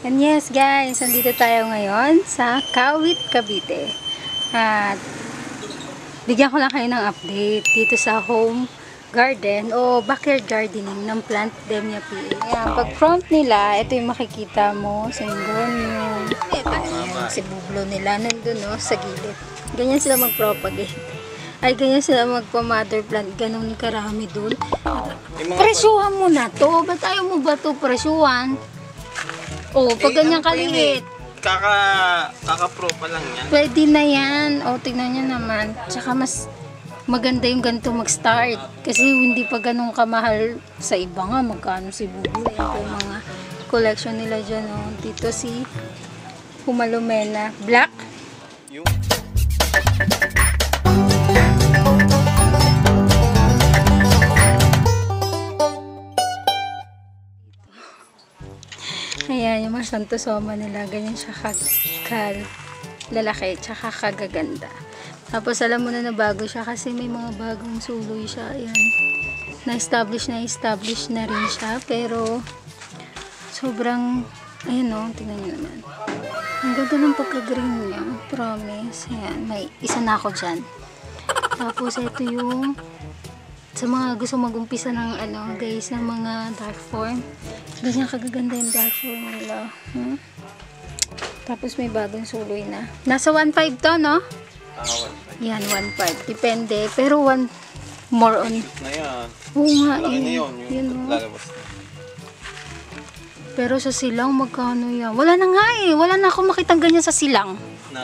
And yes guys, nandito tayo ngayon sa Kawit, Cavite. At bigyan ko lang kayo ng update dito sa home garden o backyard gardening ng Plant Demia PA. Ayan, pag front nila, ito yung makikita mo sa ingonyo. Ayan, si bublo nila nandun no, sa gilid. Ganyan sila mag-propagate. Ay, ganyan sila magpa-mother plant. Ganun karami dun. Presyuhan mo na to. Ba't ayaw mo ba to presyuhan? Oh, pag ganyan kaliit. Kaka-pro pa lang yan. Pwede na yan. O, tignan nyo naman. Tsaka mas maganda yung ganito mag-start. Kasi hindi pa ganun kamahal sa iba nga. Magkano si Bubu. Yan po yung mga collection nila dyan. O. Dito si Humalumena. Black. Yung... Ayan, yung mga Santosoma nila, ganyan siya lalaki, tsaka kagaganda. Tapos alam mo na bago siya kasi may mga bagong suloy siya. Ayan, na-establish na rin siya. Pero, sobrang, ayan o, tingnan nyo naman. Ang ganda ng pagka-green niya, promise. Ayan, may isa na ako dyan. Tapos, ito yung sa mga gusto mag-umpisa ng guys, ng mga dark form. Ganyan kagaganda yung dark form nila. Tapos may bagong suloy na. Nasa 1.5 to, no? 1.5. Yan, 1.5. Depende. Pero more on. Na yan. Oo nga Laki eh. na yun. Yun, Yung no? lalabas na. Pero sa silang, magkano yan? Wala na nga eh. Wala na akong makitang ganyan sa silang.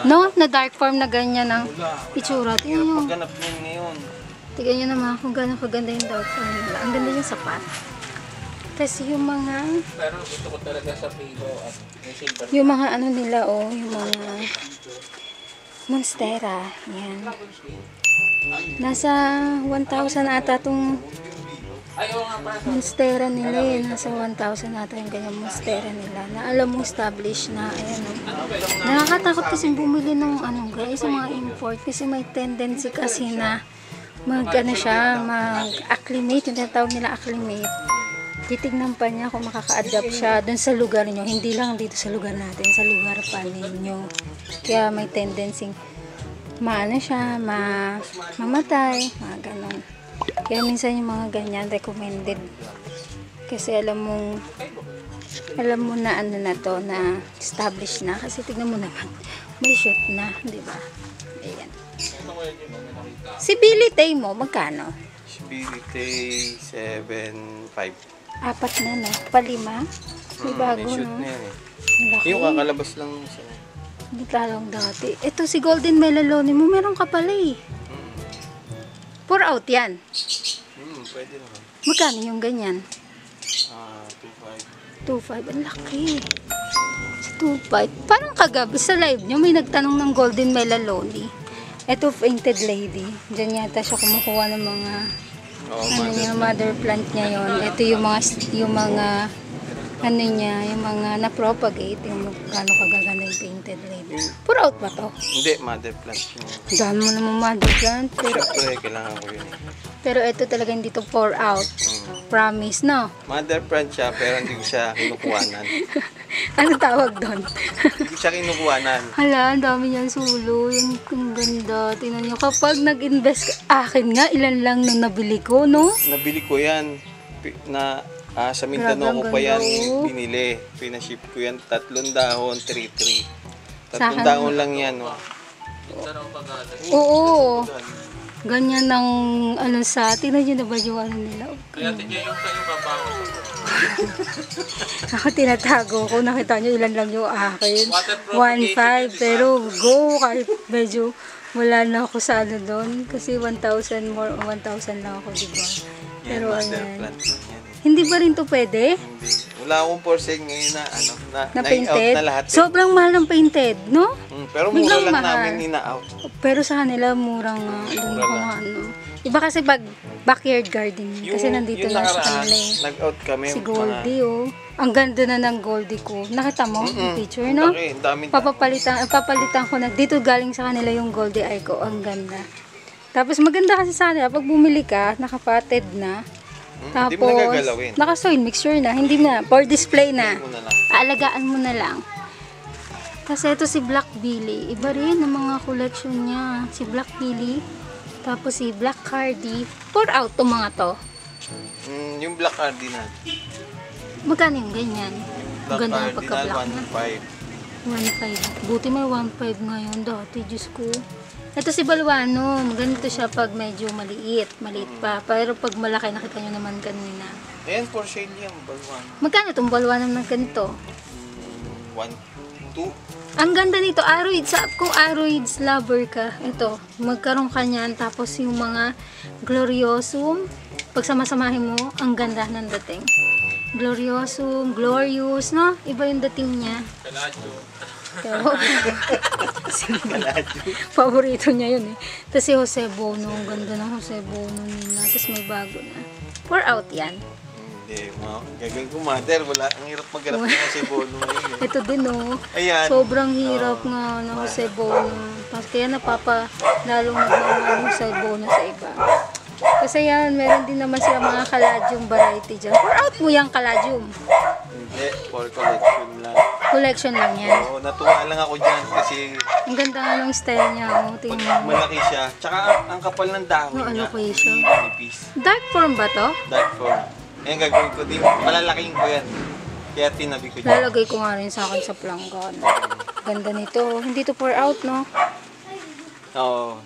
No? Na dark form na ganyan ng itsura. Hirap maghanap yun ngayon. Tignan nyo naman kung gano'ng kaganda yung dark form nila. Ang ganda yung sapat. Tapos yung mga... Pero gusto ko talaga sa pilo at silver. Yung mga nila, yung mga Monstera. Yan. Nasa 1,000 ata itong Monstera nila eh. Nasa 1,000 ata yung ganyang Monstera nila. Na alam mo, established na. Ayan o. Nakakatakot kasi bumili ng guys, yung mga import. Kasi may tendency kasi na mag-acclimate, yung tinatawag nila acclimate. Titignan pa niya kung makaka-adapt siya dun sa lugar niyo, hindi lang dito sa lugar natin, sa lugar pa ninyo. Kaya may tendency mamatay, mga ganon. Kaya minsan yung mga ganyan recommended. Kasi alam mo na na to, na established na. Kasi tignan mo naman, may shoot na, di ba? Ayan. Si Billy Tay mo, magkano? Si Billy Tay, 7.5. Apat na, no? Palima? May bago, may shoot no? na yan eh. Laki. Yung kakalabas lang siya. Hindi talang dati. Ito si Golden Melalone mo, meron ka pala eh. Pour out yan. Pwede naman. Magkano yung ganyan? 2.5. 2.5. Ang laki. 2.5. Parang kagabi sa live nyo, may nagtanong ng Golden Melalone. Ito, painted lady. Diyan yata siya kumukuha ng mga mother plant niya yon. Ito yung mga na-propagate, yung gano'ng kagaganda yung painted lady. Pour out ba to? Hindi, mother plant. Dami mo naman mother plant. Siyempre, kailangan ko yun. Pero ito talaga hindi to pour out. Promise, no? Mother plant siya, pero hindi ko siya kinukuhanan. Ano tawag doon? Hindi ko siya kinukuhanan. Hala, ang dami niyang sulo. Yung ganda. Tingnan niyo, kapag nag-invest akin nga, ilan lang nung nabili ko, no? Nabili ko yan. Sa Mindanao ko pa yan binili. Pinaship ko yan. 3 dahon, 3.3. 3 dahon lang yan. Oh. Oo. Ganyan ng tingnan niyo na ba yung nila? Kaya tingnan yung kayo babaw. Ako tinatago ko. Nakita niyo ilan lang yung akin. 1.5. Pero go. Kahit medyo wala na ako sa doon. Kasi 1,000 more o 1,000 lang ako, diba? Pero ayan. Hindi ba rin to pwede? Hindi. Wala akong for sale ngayon na painted? na lahat. Sobrang mahal ng painted, no? Pero mura lang namin ina-out. Pero sa kanila murang Iba kasi backyard gardening. Kasi nandito na sa kanila eh. Nag-out kami. Si Goldie, oh. Ang ganda na ng Goldie ko. Nakita mo yung picture, no? Papalitan ko na. Dito galing sa kanila yung Goldie eye ko. Ang ganda. Tapos maganda kasi sa kanila, pag bumili ka, nakapatid na, Hindi mo na Tapos, gagalawin. naka-soil mixture na. Hindi na. For display na. Hindi mo na lang. Aalagaan mo na lang. Tapos ito si Black Billy. Iba rin ang mga collection niya. Si Black Billy. Tapos si Black Cardi. Pour out to mga to. Yung Black Cardinal. Magkano yung ganyan? Black Ganda ng Cardinal, pagka-black na. 1.5. 1.5. Buti may 1.5 ngayon dati. Diyos ko. Ito si Balwano. Ganito siya pag medyo maliit. Maliit pa. Pero pag malaki, nakita nyo naman kanina. Ayan, for sale yan, Balwan. Magkano itong Balwano ng ganito? 1, 2. Ang ganda nito, Aroids. Kung Aroids lover ka, ito, magkaroon ka niyan. Tapos yung mga Gloriosum, pag samasamahin mo, ang ganda ng dating. Gloriosum, Glorious, no? Iba yung dating niya. Pero, paborito niya yun eh. Tapos si Jose Bono, ang ganda ng Jose Bono nila. Tapos may bago na. Pour out yan. Hindi, gagawin ko mother. Wala, ang hirap maghanap ng Jose Bono ngayon. Ito din oh. Ayan. Sobrang hirap nga ng Jose Bono. Tapos kaya lalong nagmamahal ng Jose Bono sa iba. Kasi yan, meron din naman sila mga Caladium variety dyan. Pour out mo yung Caladium. Hindi, for collection lang. Collection lang yan. Oo, natuwa lang ako dyan kasi Ang ganda nga ng style niya. Oh. pag Tingnan mo. malaki siya. Tsaka ang kapal ng dahon Ano niya. kayo siya? Manipis. Dark form ba to? Dark form. Ayan, gagawin ko din. Malalaking ko yan. Kaya tinabi ko dyan. Lalagay ko nga rin sa akin sa planggan. Ganda nito. Hindi to pour out, no? Oo.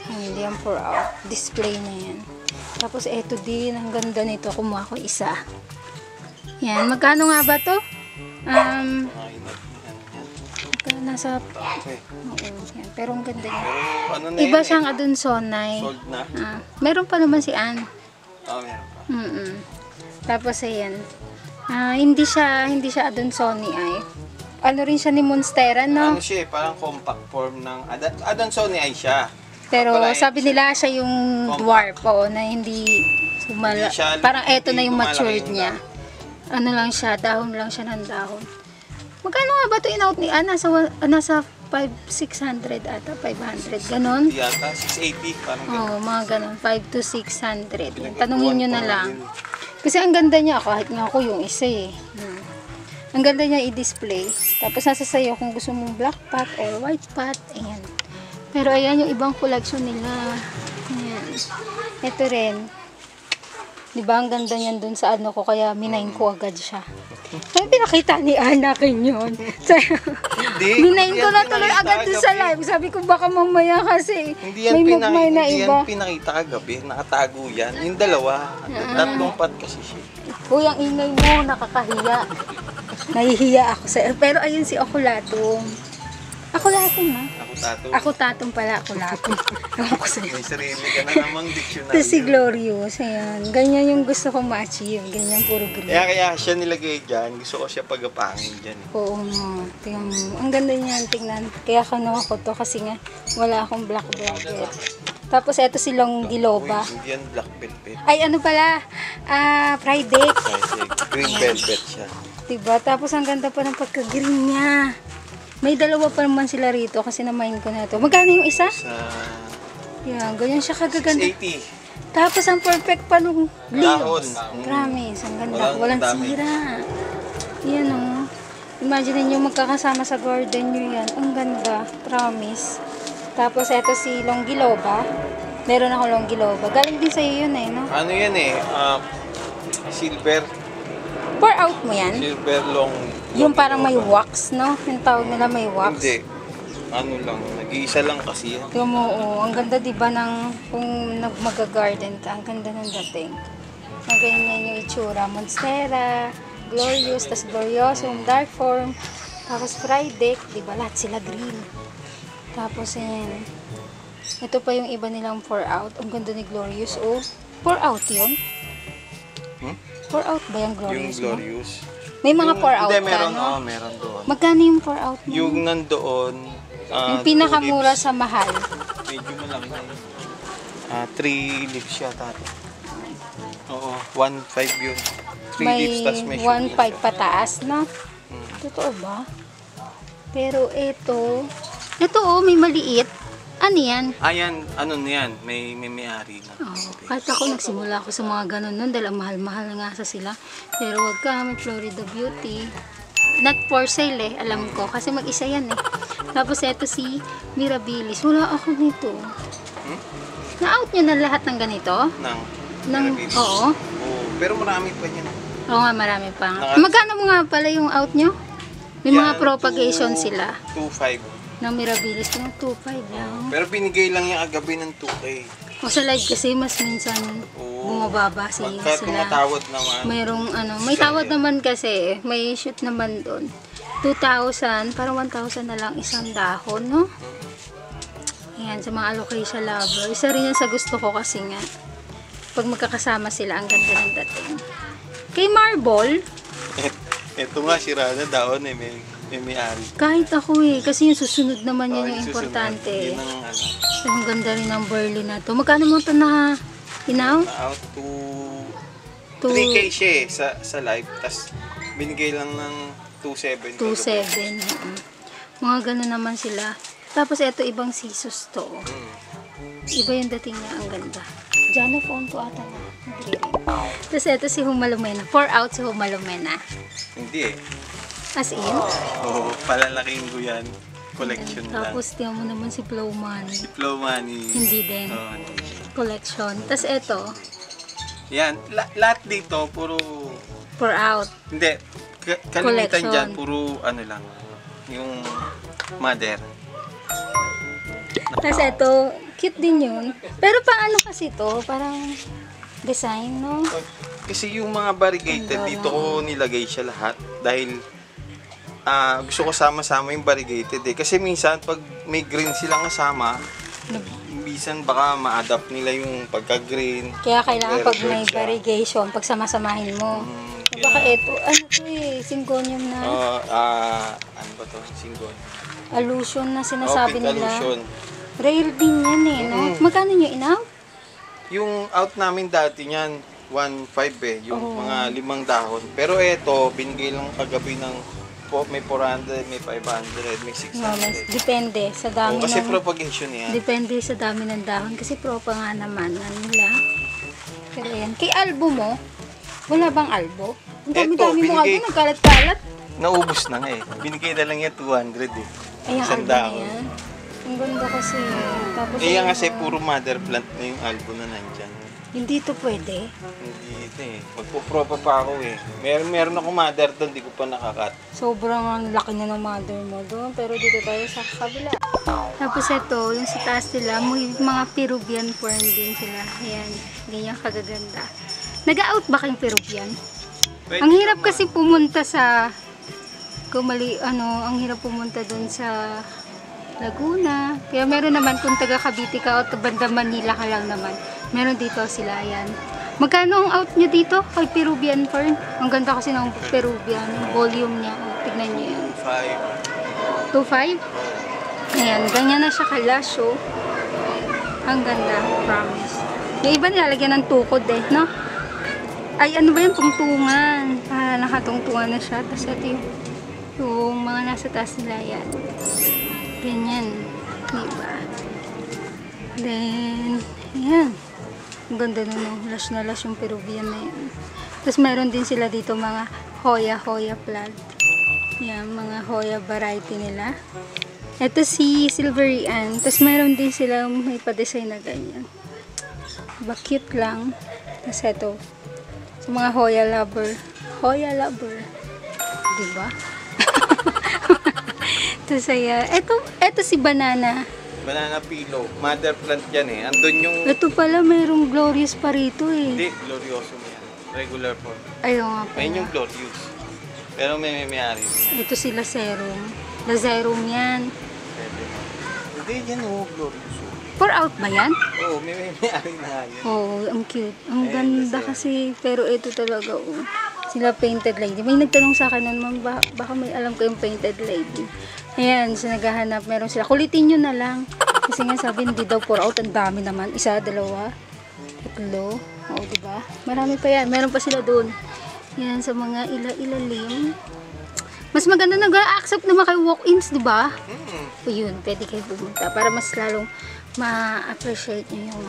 Hindi yan pour out. Display na yan. Tapos eto din. Ang ganda nito. Kumuha ko isa. Yan. Magkano nga ba to? Nasa... Okay. Oo, yan. Pero ang ganda niya. Pero ano na Iba yan siyang adunsonay. Sold na. Meron pa naman si Ann. Oo, meron pa. Tapos ayan. Hindi siya adunsoni ay. Ano rin siya ni Monstera, no? Ano siya eh, parang compact form ng Adansonii ay siya. Pero Pala, sabi nila siya yung dwarf po na hindi Hindi siya- parang eto na yung hindi lumalaki matured yung niya. Ano lang siya, dahon lang siya ng dahon. Magkano nga ba ito in-out ni Ann? Nasa 600 ata, 500, ganon. Hindi yata, 680, parang ganun. Oo, mga ganon, 5 to 600. Pinag-ipuan Tanungin nyo ko na na lang. din. Kasi ang ganda niya, kahit nga ako yung isa eh. Ang ganda niya i-display. Tapos nasa sayo kung gusto mong black pot or white pot. Ayan. Pero ayan yung ibang collection nila. Ayan. Ito rin. Diba ang ganda niyan dun sa ano ko, kaya minain ko agad siya. Kaya pinakita ni Anakin yun. Minain ko na tuloy agad dun sa live. Sabi ko baka mamaya kasi Hindi yan, may magmay na iba. pinakita kagabi, nakatago yan. Yung dalawa, tatlong pot kasi siya. Uy, ang ingay mo, nakakahiya. Nahihiya ako sa... Pero ayun si Okulatong. Akulatong ha? Ako tato. Tatong pala, Akulatong. Ewan ko sa'yo. May sarili ka na namang dictionary. Ito si Glorious, ayan. Ganyan yung gusto kong ma-achieve. Ganyan, puro green. Kaya siya nilagay dyan. Gusto ko siya pagapangin dyan. Oo nga. Tingnan mo. Ang ganda niyan, tingnan. Kaya kinuha ko to kasi nga wala akong black velvet. Tapos eto si Longgiloba. Uy, hindi yan black velvet. Ay, ano pala? Friday. Green velvet siya. Diba? Tapos ang ganda pa ng pagka-green niya. May dalawa pa naman sila rito kasi namain ko na to. Magkano yung isa? Sa Yan, ganyan siya kagaganda. 680. Tapos ang perfect pa nung Dahon. leaves. Promise, ang ganda. Walang Walang dami. sira. Yan o. Imagine niyo magkakasama sa garden niyo yan. Ang ganda. Promise. Tapos eto si Longgiloba. Meron ako Longgiloba. Galing din sa'yo yun eh, no? Ano yan eh? Silver. Pour out mo yan. Silver long. Yung parang may wax, no? Yung tawag nila may wax. Hindi. Ano lang. Nag-iisa lang kasi yan. Tingnan mo, oh, ang ganda diba ng kung mag-garden ka, ang ganda ng dating. Ang ganyan yung itsura. Monstera, Glorious, tas Gloriosum, Dark Form, tapos Friday, diba lahat sila green. Tapos yan. Ito pa yung iba nilang pour out. Ang ganda ni Glorious, oh. Pour out yun? Pour out ba yung Glorious Yung mo? Glorious. May mga pour out Hindi, ka, meron, no? meron doon. Magkano yung pour out mo? Yung nandoon, Yung pinakamura sa mahal. medyo malaki na yun. 3 leaves yata. Oo, 1.5 yun. 3 May leaves, tas may 1.5 pataas, no? Totoo ba? Pero ito oh, may maliit. Ano yan? Ayan, ano na yan, may-ari na. Oh, kahit ako nagsimula ako sa mga ganun nun dahil ang mahal-mahal nga sa sila. Pero wag ka, may Florida Beauty. Not for sale eh, alam ko. Kasi mag-isa yan eh. Tapos eto si Mirabilis. Wala ako nito. Na-out nyo na lahat ng ganito? Oo. Pero marami pa yan. Oo nga, marami pa. Magkano mo nga pala yung out nyo? May mga propagation sila. 2.5. Ng Mirabilis ng 2.5 lang. Pero binigay lang yung agabi ng 2K. O sa live kasi mas minsan bumababa sila. Tumatawad naman. Mayroong may tawad naman kasi, may shoot naman doon. 2,000, parang 1,000 na lang isang dahon, no? Ayan, sa mga alocasia lover. Isa rin yan sa gusto ko kasi nga, pag magkakasama sila, ang ganda ng dating. Kay Marble, Ito nga, sira na daon eh, may-ari. kahit ako eh, kasi yung susunod naman yan yung Susunod. importante. Yun ang So, ang ganda rin ng Burley na to. Magkano mo ito na inaw? out to 3K siya eh, sa live. Tapos binigay lang ng 2.7. 2.7. Mga gano'n naman sila. Tapos ito ibang sisos to. Iba yung dating niya, ang ganda. Jano phone to ata na. Hindi rin. Tapos ito si Humalumena. 4 out si Humalumena. Hindi eh. As in. Oo, palalaking ko yan. Collection lang. Tapos tiyan mo naman si Flow Money. Flow Money. Hindi din. Oo, hindi. Collection. Tapos ito, Yan, lahat dito, puro... 4 out. Hindi, kalimitan Collection. dyan, puro ano lang. Yung mother. Tapos ito, cute din yun. Pero paano kasi to? Parang design, no? Kasi yung mga variegated, dito ko nilagay siya lahat. Dahil gusto ko sama-sama yung variegated eh. Kasi minsan, pag may green silang kasama, minsan baka ma-adapt nila yung pagka-green. Kaya kailangan pag may siya. variegation, pag sama-samahin mo. Baka ito, ano to eh, syngonium na. Ano ba to? Syngonium. Allusion na sinasabi Pink nila. Allusion. Rare din yan eh, no? Magkano nyo inaw? Yung out namin dati niyan, 1.5 eh. Yung mga 5 dahon. Pero eto, binigay lang kagabi ng may 400, may 500, may 600. No, depende sa dami Kasi ng... propagation yan. Depende sa dami ng dahon. Kasi propa nga naman na nila. Pero yan. Kay albo mo, wala bang albo? Ang dami-dami mo albo, nagkalat-kalat. Naubos na nga eh. Binigay na lang yan 200 eh. Ay, ang Isang albo na dahon. yan. Ang ganda kasi. Tapos Kaya kasi puro mother plant na yung albo na nandyan. hindi to pwede. Hindi ito eh. Magpupropa pa ako eh. Meron ako mother doon, di ko pa nakakat. Sobrang ang laki na ng mother mo doon. Pero dito tayo sa kabila. Tapos ito, yung sa taas nila, mga Peruvian fern din sila. Ayan, ganyan kagaganda. Nag-out ba kayong Peruvian? Pwede Ang hirap naman. kasi pumunta sa ang hirap pumunta doon sa Laguna. Kaya meron naman kung taga Cavite ka o banda Manila ka lang naman. Meron dito sila, yan. Magkano ang out nyo dito kay Peruvian fern? Ang ganda kasi ng Peruvian, yung volume niya. O, tignan nyo yan. 2.5? Ayan, ganyan na siya ka-lash, oh. Ang ganda, promise. Yung iba nilalagyan ng tukod eh, no? Ay, ano ba yung tungtungan? Para nakatungtungan na siya. Tapos ito yung mga nasa taas nila yan. Ganyan. Diba? Then, ayan. Ang ganda na lash na lash yung Peruvian na yan. Tapos meron din sila dito mga Hoya plant. Yan, mga Hoya variety nila. Ito si Silvery Ann. Tapos meron din sila may pa-design na ganyan. Diba, cute lang. Tapos ito. Sa mga Hoya lover. Diba? Tapos ito si Banana. Banana pillow. Mother plant yan eh. Andun yung... Ito pala, mayroong glorious pa rito eh. Hindi, glorioso mo yan. Regular form. Ayaw nga pala. Ayun yung glorious. Pero may-ari yan. Ito si Lacerum. Lacerum yan. Hindi, yan o, glorious. Pour out ba yan? Oo, may-ari na nga yan. Oo, ang cute. Ang ganda kasi. Pero ito talaga, oh. Sila painted lady. May nagtanong sa akin nun, baka may alam ko yung painted lady. Ayan, so naghahanap. Meron sila. Kulitin nyo na lang. Kasi nga sabi, hindi daw pour out. Ang dami naman. 1, 2, 3. Oo, diba? Marami pa yan. Meron pa sila doon. Yan, sa mga ilalim. Mas maganda nag-accept naman kayo walk-ins, diba? yun, pwede kayo pumunta para mas lalong ma-appreciate nyo yung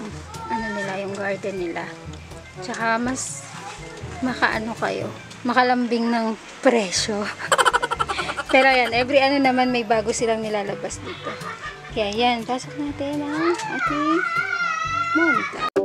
ano nila, yung garden nila. Tsaka mas makaano kayo, makalambing ng presyo. Pero yan, every ano naman may bago silang nilalabas dito. Kaya yan, pasok natin ang ating monta.